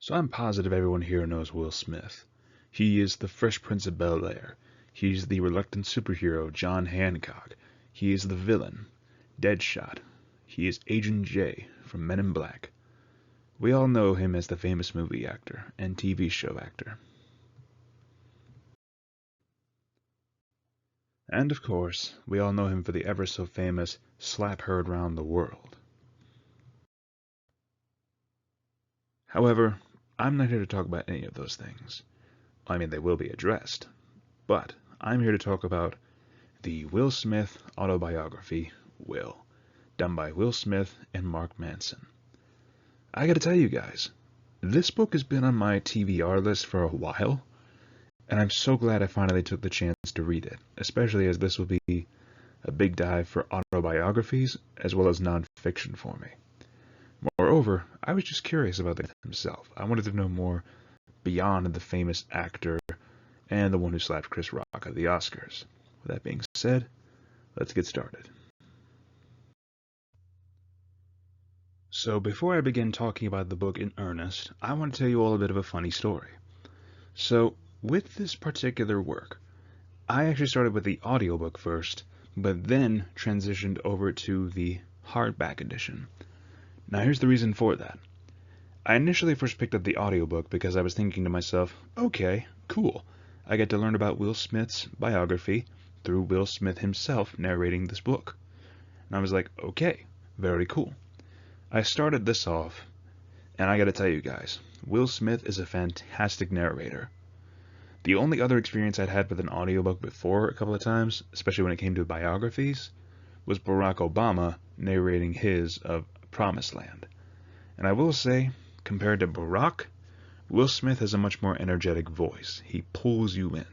So I'm positive everyone here knows Will Smith. He is the Fresh Prince of Bel-Air. He's the reluctant superhero John Hancock. He is the villain, Deadshot. He is Agent J from Men in Black. We all know him as the famous movie actor and TV show actor. And of course, we all know him for the ever so famous slap heard round the world. However, I'm not here to talk about any of those things. I mean, they will be addressed. But I'm here to talk about the Will Smith autobiography, Will, done by Will Smith and Mark Manson. I gotta tell you guys, this book has been on my TBR list for a while, and I'm so glad I finally took the chance to read it, especially as this will be a big dive for autobiographies as well as non-fiction for me. Moreover, I was just curious about the himself. I wanted to know more beyond the famous actor and the one who slapped Chris Rock at the Oscars. With that being said, let's get started. So before I begin talking about the book in earnest, I want to tell you all a bit of a funny story. So with this particular work, I actually started with the audiobook first, but then transitioned over to the hardback edition. Now here's the reason for that. I initially first picked up the audiobook because I was thinking to myself, okay, cool. I get to learn about Will Smith's biography through Will Smith himself narrating this book. And I was like, okay, very cool. I started this off, and I gotta tell you guys, Will Smith is a fantastic narrator. The only other experience I'd had with an audiobook before a couple of times, especially when it came to biographies, was Barack Obama narrating his of Promised Land. And I will say, compared to Barack, Will Smith has a much more energetic voice. He pulls you in.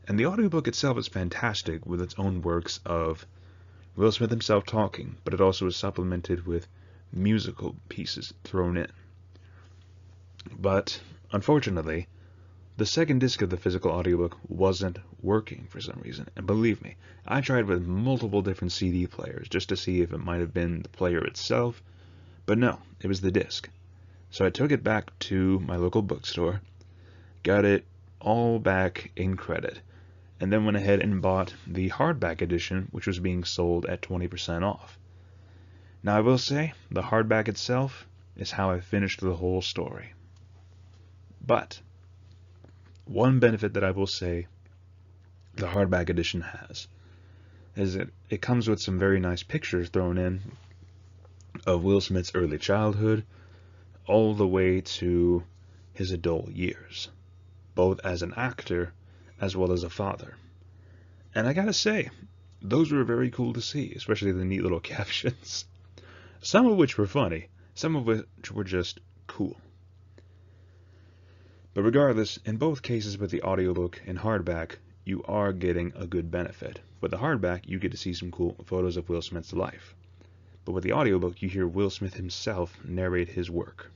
And the audiobook itself is fantastic with its own works of Will Smith himself talking, but it also is supplemented with musical pieces thrown in. But, unfortunately, the second disc of the physical audiobook wasn't working for some reason. And believe me, I tried with multiple different CD players just to see if it might have been the player itself, but no, it was the disc. So I took it back to my local bookstore, got it all back in credit, and then went ahead and bought the hardback edition, which was being sold at 20% off. Now I will say, the hardback itself is how I finished the whole story. But one benefit that I will say the hardback edition has is that it comes with some very nice pictures thrown in of Will Smith's early childhood all the way to his adult years, both as an actor as well as a father. And I gotta say, those were very cool to see, especially the neat little captions. Some of which were funny, some of which were just cool. But regardless, in both cases with the audiobook and hardback, you are getting a good benefit. With the hardback, you get to see some cool photos of Will Smith's life. But with the audiobook, you hear Will Smith himself narrate his work.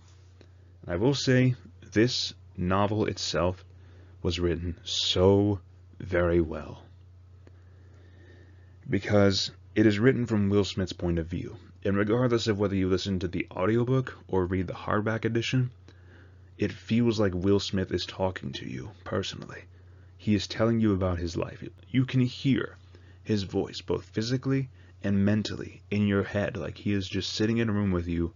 I will say, this novel itself was written so very well. Because it is written from Will Smith's point of view. And regardless of whether you listen to the audiobook or read the hardback edition, it feels like Will Smith is talking to you personally. He is telling you about his life. You can hear his voice, both physically and mentally, in your head, like he is just sitting in a room with you,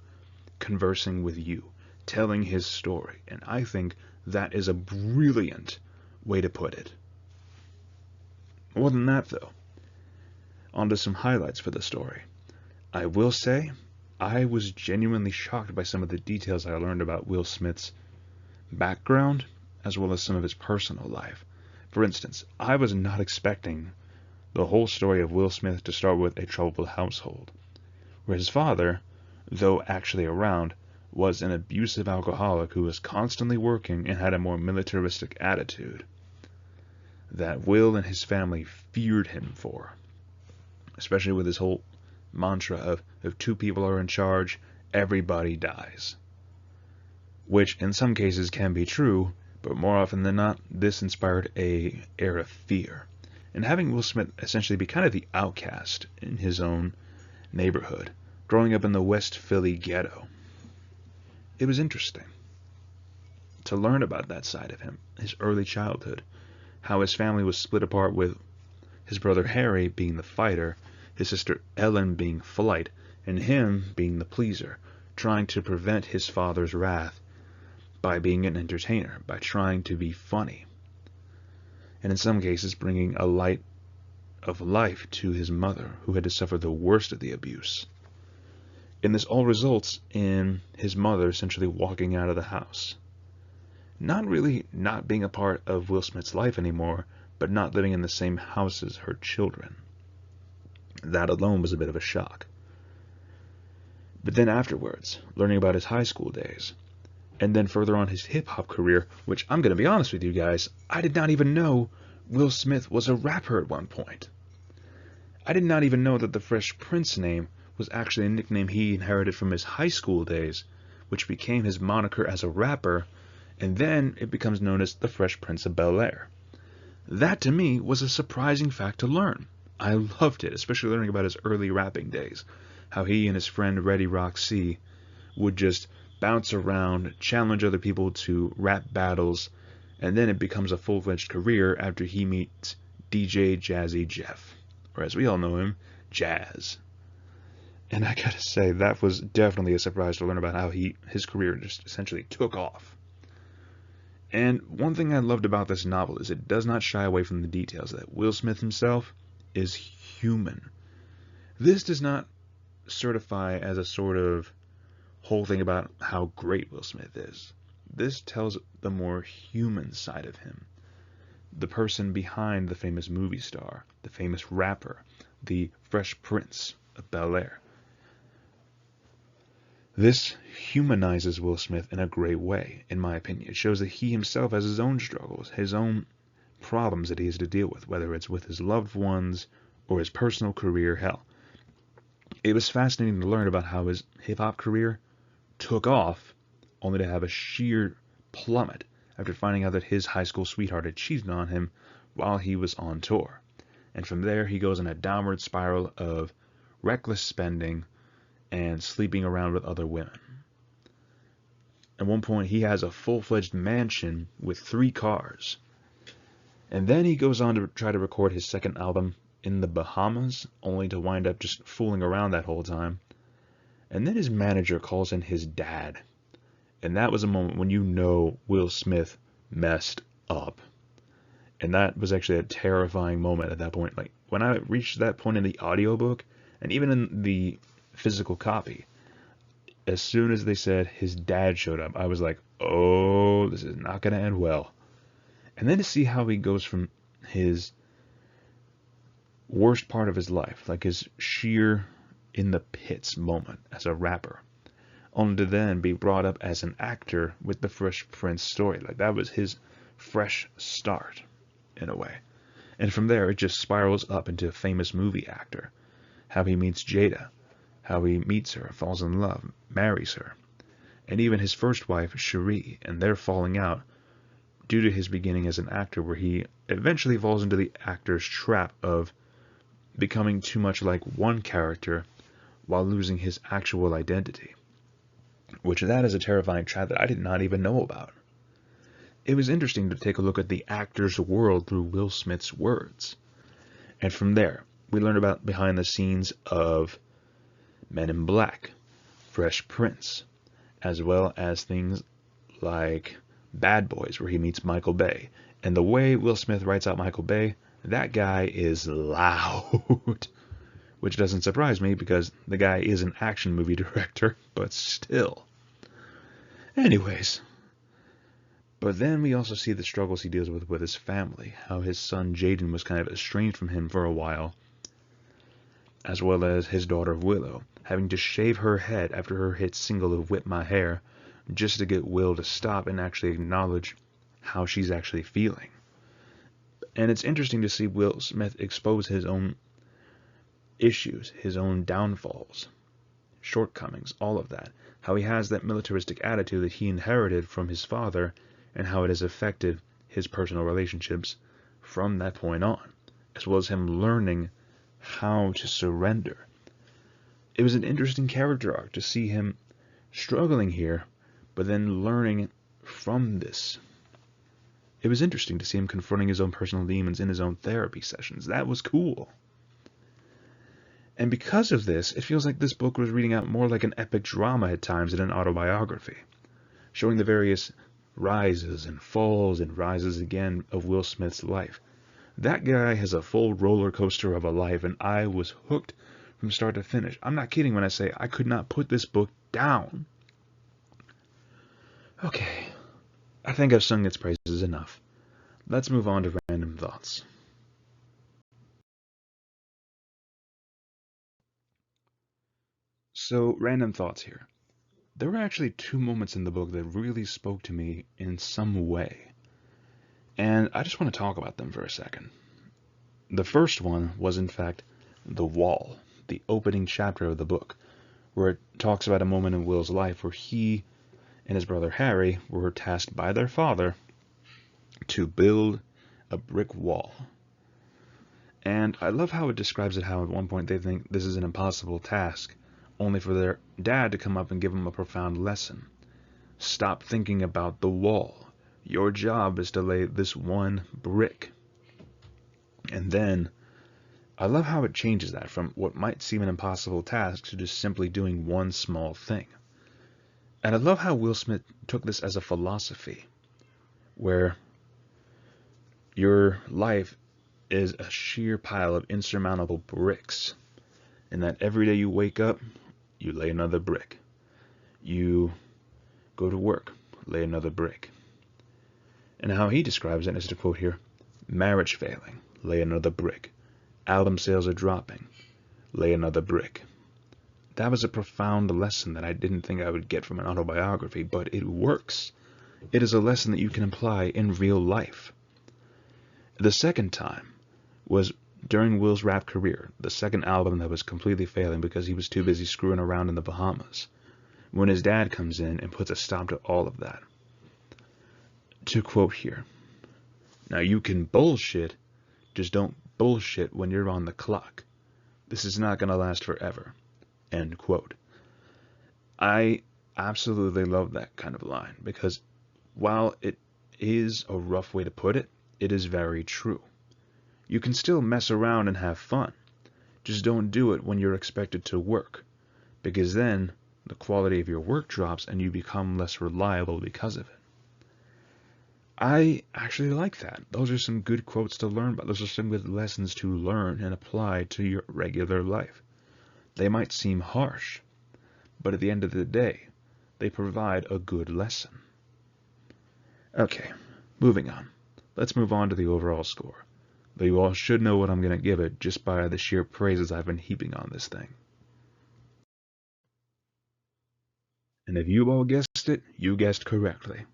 conversing with you, telling his story. And I think that is a brilliant way to put it. More than that, though, on to some highlights for the story. I will say, I was genuinely shocked by some of the details I learned about Will Smith's background, as well as some of his personal life. For instance, I was not expecting the whole story of Will Smith to start with a troubled household, where his father, though actually around, was an abusive alcoholic who was constantly working and had a more militaristic attitude that Will and his family feared him for, especially with his whole mantra of if two people are in charge, everybody dies. Which in some cases can be true, but more often than not, this inspired an air of fear. And having Will Smith essentially be kind of the outcast in his own neighborhood, growing up in the West Philly ghetto, it was interesting. to learn about that side of him, his early childhood, how his family was split apart with his brother Harry being the fighter, his sister Ellen being flight, and him being the pleaser, trying to prevent his father's wrath by being an entertainer, by trying to be funny, and in some cases bringing a light of life to his mother, who had to suffer the worst of the abuse. And this all results in his mother essentially walking out of the house. Not really not being a part of Will Smith's life anymore, but not living in the same house as her children. That alone was a bit of a shock. But then afterwards, learning about his high school days, and then further on his hip-hop career, which I'm going to be honest with you guys, I did not even know Will Smith was a rapper at one point. I did not even know that the Fresh Prince name was actually a nickname he inherited from his high school days, which became his moniker as a rapper, and then it becomes known as the Fresh Prince of Bel-Air. That to me was a surprising fact to learn. I loved it, especially learning about his early rapping days, how he and his friend Reddy Rock C would just bounce around, challenge other people to rap battles, and then it becomes a full-fledged career after he meets DJ Jazzy Jeff, or as we all know him, Jazz. And I gotta say, that was definitely a surprise to learn about how his career just essentially took off. And one thing I loved about this novel is it does not shy away from the details that Will Smith himself is human. This does not certify as a sort of whole thing about how great Will Smith is. This tells the more human side of him. The person behind the famous movie star, the famous rapper, the Fresh Prince of Bel-Air. This humanizes Will Smith in a great way, in my opinion. It shows that he himself has his own struggles, his own problems that he has to deal with, whether it's with his loved ones or his personal career. Hell, it was fascinating to learn about how his hip-hop career took off, only to have a sheer plummet after finding out that his high school sweetheart had cheated on him while he was on tour. And from there, he goes in a downward spiral of reckless spending and sleeping around with other women. At one point, he has a full-fledged mansion with 3 cars. And then he goes on to try to record his second album in the Bahamas, only to wind up just fooling around that whole time. And then his manager calls in his dad. And that was a moment when you know Will Smith messed up. And that was actually a terrifying moment at that point. Like, when I reached that point in the audiobook, and even in the physical copy, as soon as they said his dad showed up, I was like, oh, this is not going to end well. And then to see how he goes from his worst part of his life, like his sheer in the pits moment as a rapper, only to then be brought up as an actor with the Fresh Prince story. Like, that was his fresh start, in a way. And from there, it just spirals up into a famous movie actor. How he meets Jada, how he meets her, falls in love, marries her, and even his first wife, Cherie, and their falling out due to his beginning as an actor, where he eventually falls into the actor's trap of becoming too much like one character while losing his actual identity. Which that is a terrifying trap that I did not even know about. It was interesting to take a look at the actor's world through Will Smith's words. And from there, we learned about behind the scenes of Men in Black, Fresh Prince, as well as things like Bad Boys, where he meets Michael Bay. And the way Will Smith writes out Michael Bay, that guy is loud. Which doesn't surprise me, because the guy is an action movie director, but still. Anyways. But then we also see the struggles he deals with his family, how his son Jaden was kind of estranged from him for a while, as well as his daughter Willow, having to shave her head after her hit single of Whip My Hair, just to get Will to stop and actually acknowledge how she's actually feeling. And it's interesting to see Will Smith expose his own issues, his own downfalls, shortcomings, all of that. How he has that militaristic attitude that he inherited from his father, and how it has affected his personal relationships from that point on, as well as him learning how to surrender. It was an interesting character arc to see him struggling here, but then learning from this. It was interesting to see him confronting his own personal demons in his own therapy sessions. That was cool. And because of this, it feels like this book was reading out more like an epic drama at times than an autobiography, showing the various rises and falls and rises again of Will Smith's life. That guy has a full roller coaster of a life, and I was hooked from start to finish. I'm not kidding when I say I could not put this book down. Okay, I think I've sung its praises enough. Let's move on to random thoughts. So, random thoughts here. There were actually two moments in the book that really spoke to me in some way, and I just want to talk about them for a second. The first one was, in fact, the wall, the opening chapter of the book, where it talks about a moment in Will's life where he and his brother Harry were tasked by their father to build a brick wall. And I love how it describes it, how at one point they think this is an impossible task, only for their dad to come up and give them a profound lesson. Stop thinking about the wall. Your job is to lay this one brick. And then, I love how it changes that from what might seem an impossible task to just simply doing one small thing. And I love how Will Smith took this as a philosophy, where your life is a sheer pile of insurmountable bricks, and that every day you wake up, you lay another brick. You go to work, lay another brick. And how he describes it is to quote here, marriage failing, lay another brick. Album sales are dropping, lay another brick. That was a profound lesson that I didn't think I would get from an autobiography, but it works. It is a lesson that you can apply in real life. The second time was during Will's rap career, the second album that was completely failing because he was too busy screwing around in the Bahamas, when his dad comes in and puts a stop to all of that. To quote here, now you can bullshit, just don't bullshit when you're on the clock. This is not going to last forever. End quote. I absolutely love that kind of line, because while it is a rough way to put it, it is very true. You can still mess around and have fun. Just don't do it when you're expected to work, because then the quality of your work drops and you become less reliable because of it. I actually like that. Those are some good quotes to learn, but those are some good lessons to learn and apply to your regular life. They might seem harsh, but at the end of the day, they provide a good lesson. Okay, moving on. Let's move on to the overall score. Though you all should know what I'm going to give it just by the sheer praises I've been heaping on this thing. And if you all guessed it, you guessed correctly.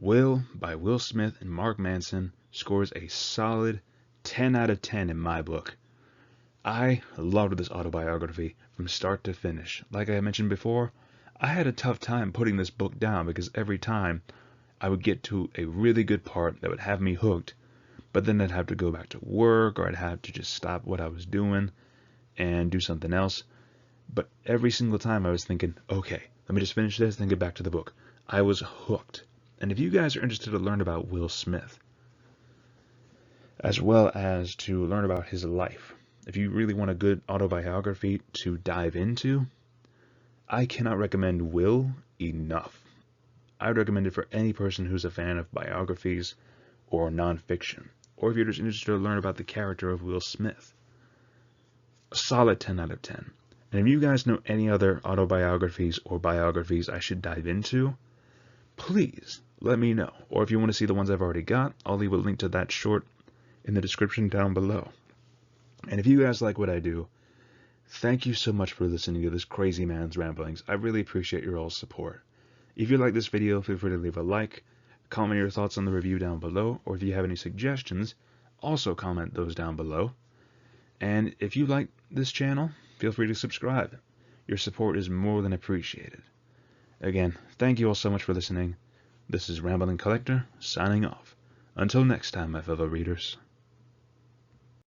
Will, by Will Smith and Mark Manson, scores a solid 10 out of 10 in my book. I loved this autobiography from start to finish. Like I mentioned before, I had a tough time putting this book down because every time I would get to a really good part that would have me hooked, but then I'd have to go back to work, or I'd have to just stop what I was doing and do something else. But every single time I was thinking, okay, let me just finish this, then get back to the book. I was hooked. And if you guys are interested to learn about Will Smith, as well as to learn about his life, if you really want a good autobiography to dive into, I cannot recommend Will enough. I would recommend it for any person who's a fan of biographies or nonfiction, or if you're just interested to learn about the character of Will Smith. A solid 10 out of 10. And if you guys know any other autobiographies or biographies I should dive into, please let me know. Or if you want to see the ones I've already got, I'll leave a link to that short in the description down below. And if you guys like what I do, thank you so much for listening to this crazy man's ramblings. I really appreciate your all's support. If you like this video, feel free to leave a like, comment your thoughts on the review down below, or if you have any suggestions, also comment those down below. And if you like this channel, feel free to subscribe. Your support is more than appreciated. Again, thank you all so much for listening. This is Rambling Collector, signing off. Until next time, my fellow readers.